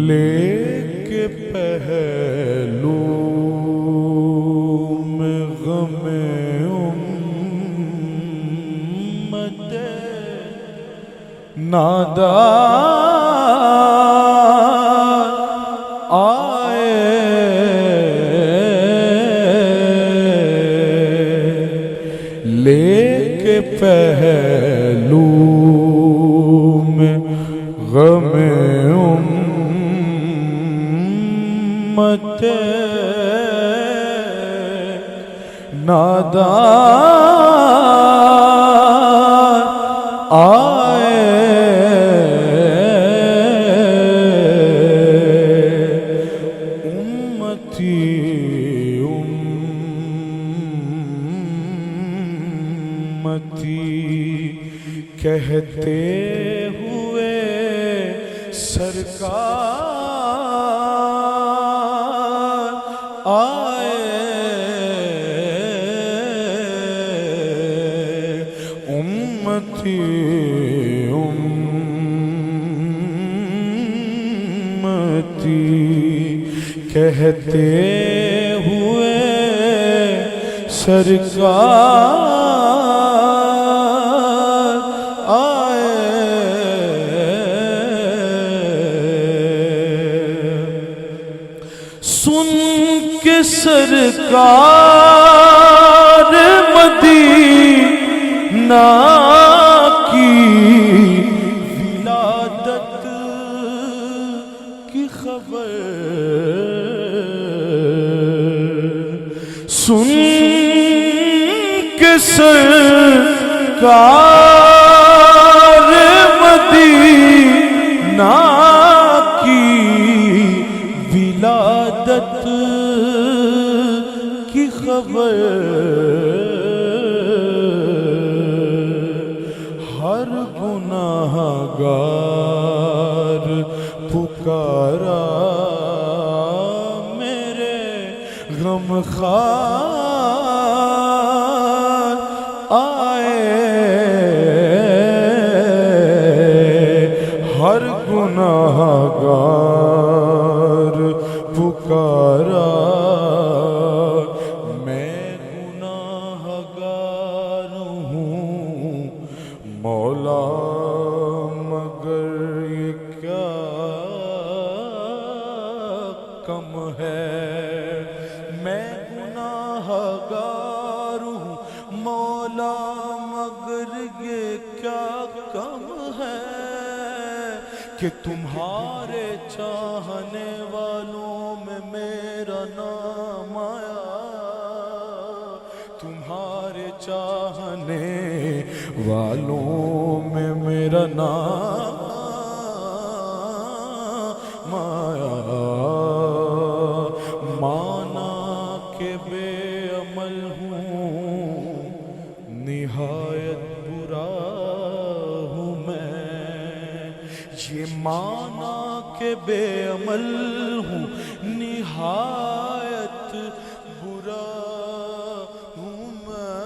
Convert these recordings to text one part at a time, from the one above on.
لیکے پہلو میں غم امت نادان آئے، لیکے پہلو میں غم امت نادان آئے، امتی کہتے ہوئے سرکار آئے، امتی کہتے ہوئے سرکار آئے، سن کے سرکار مدینہ کی ولادت کی خبر، سن کے سرکار مدینہ کی ولادت کی خبر، ہر گناہ گار پکارا میرے غم خوار آئے، ہر گناہ گار پکارا، میں گناہ گار ہوں مولا، مگر یہ کیا کم ہے، میں گناہ گار ہوں مولا، مگر یہ کیا کم ہے کہ تمہارے چاہنے والوں میں میرا نام آیا، تمہارے چاہنے والوں میں میرا نام آیا، مانا کہ بے عمل ہوں نہایت برا ہوں میں، یہ مانا کہ بے عمل ہوں نہایت برا ہوں میں،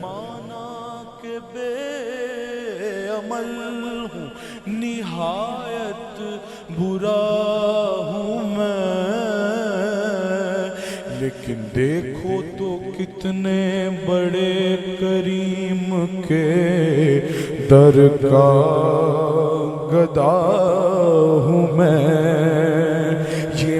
مانا کہ بے عمل ہوں نہایت برا ہوں میں، لیکن دیکھو تو کتنے بڑے کریم کے در کا گدا ہوں میں، یہ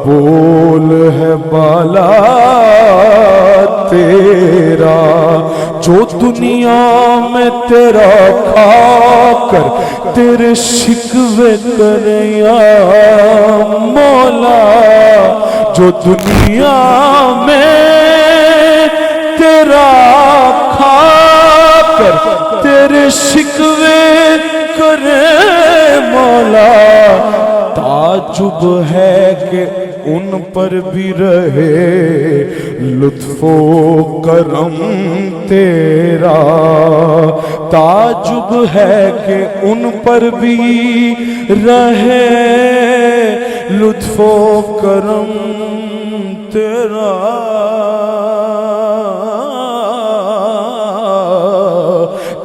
مقبول ہے بالا تیرا، جو دنیا میں تیرا کھا کر تیرے شکوے کرے یا مولا، جو دنیا میں تیرا کھا کر تیرے شکوے کرے مولا، تعجب ہے کہ ان پر بھی رہے لطف و کرم تیرا، تعجب ہے کہ ان پر بھی رہے لطف و کرم تیرا،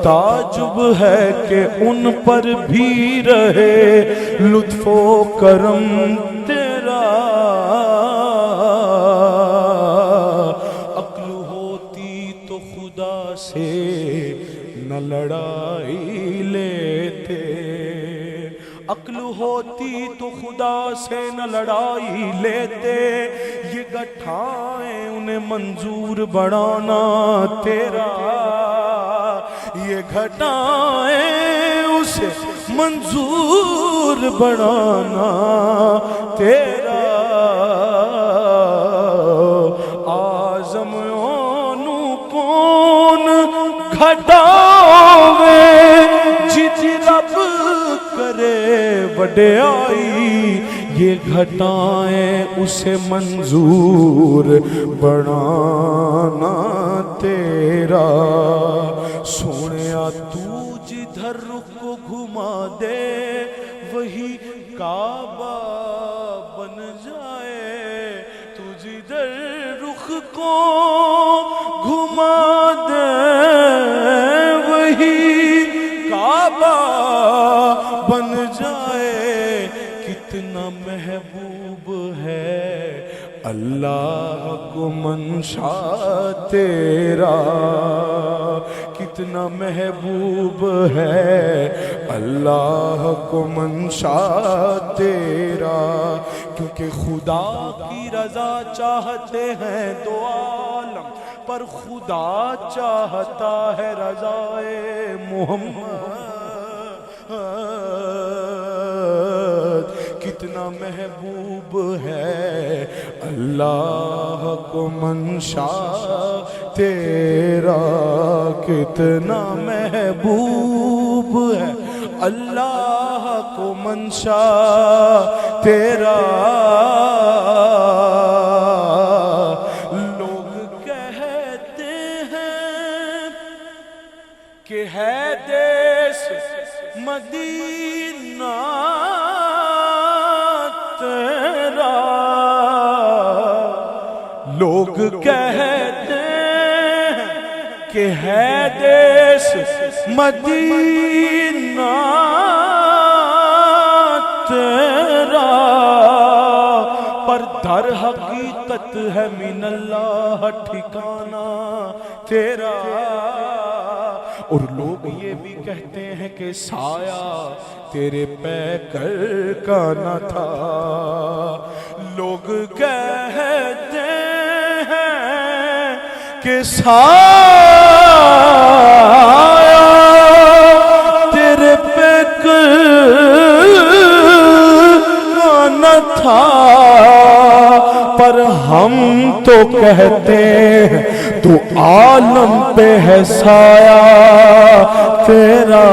تعجب ہے کہ ان پر بھی رہے لطف و کرم تیرا، عقل ہوتی تو خدا سے نہ لڑائی لیتے، عقل ہوتی تو خدا سے نہ لڑائی لیتے، یہ گٹھائیں انہیں منظور بڑھانا تیرا، یہ گھٹائیں اسے منظور بڑھانا تیرا، آزم اونو کون گھٹاوے جی رب کرے وڈیائی، یہ گھٹائیں اسے منظور بڑھانا تیرا، سونیا تو جدھر رخ کو گھما دے وہی کعبہ بن جائے، تو جدھر رخ کو گھما دے وہی کعبہ بن جائے، کتنا محبوب ہے اللہ کو منشا تیرا، کتنا محبوب ہے اللہ کو منشا تیرا، کیونکہ خدا کی رضا چاہتے ہیں دو عالم، پر خدا چاہتا ہے رضائے محمد، کتنا محبوب ہے اللہ کو منشا تیرا، کتنا محبوب ہے اللہ کو منشا تیرا، لوگ کہتے ہیں کہ ہے دیس مدینہ تیرا، لوگ کہتے ہیں کہ ہے دیس مدینہ تیرا، پر در حقیقت ہے من اللہ ٹھکانہ تیرا، اور لوگ یہ بھی کہتے ہیں کہ سایہ تیرے پیکر کا نہ تھا، لوگ کہتے ہیں کہ سایہ تیرے پیکر کا نہ تھا، پر ہم تو کہتے ہیں تو عالم پہ ہے سایہ تیرا،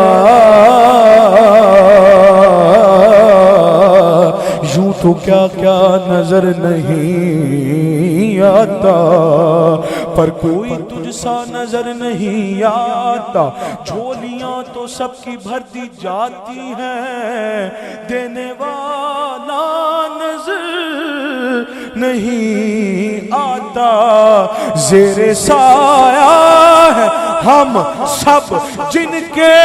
یوں تو کیا کیا نظر نہیں آتا، پر کوئی تجھ سا نظر نہیں آتا، جھولیاں تو سب کی بھر دی جاتی ہیں، دینے والا نظر نہیں آتا، زیر سایہ ہے ہم سب جن کے،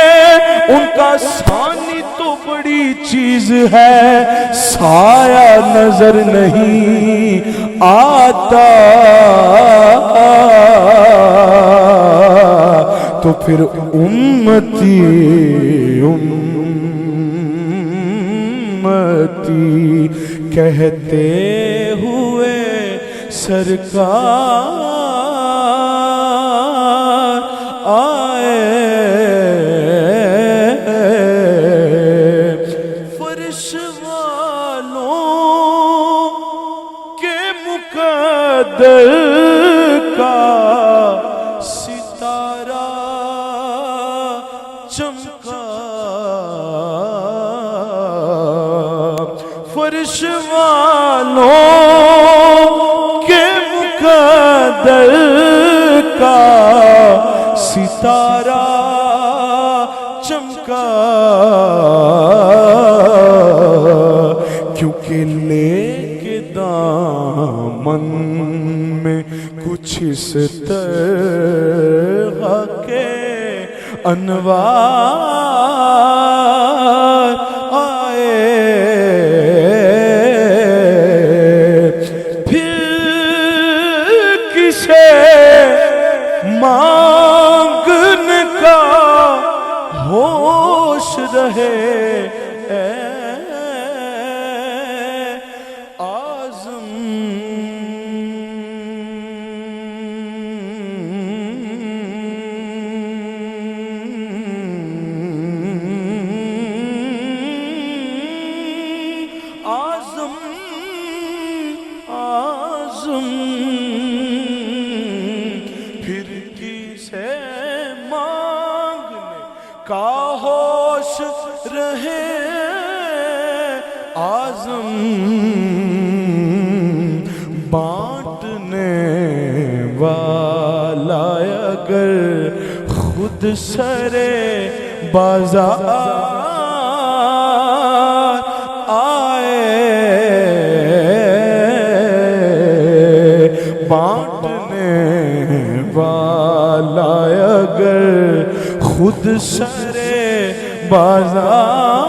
ان کا ثانی تو بڑی چیز ہے، سایہ نظر نہیں آتا، تو پھر امتی کہتے سرکار آئے فرش والوں کے مقدر کا ستارہ چمکا فرش والوں کے مقدر کا ستارہ چمکا کیونکہ لے کے دامن میں کچھ اس طرح کے انوار آئے پھر کسے مانگنے کا ہوش رہے پھر کسے مانگنے کا ہوش رہے آزم بانٹنے والا اگر خود سرے بازار آئے بانٹنے والا اگر خود سرے بازار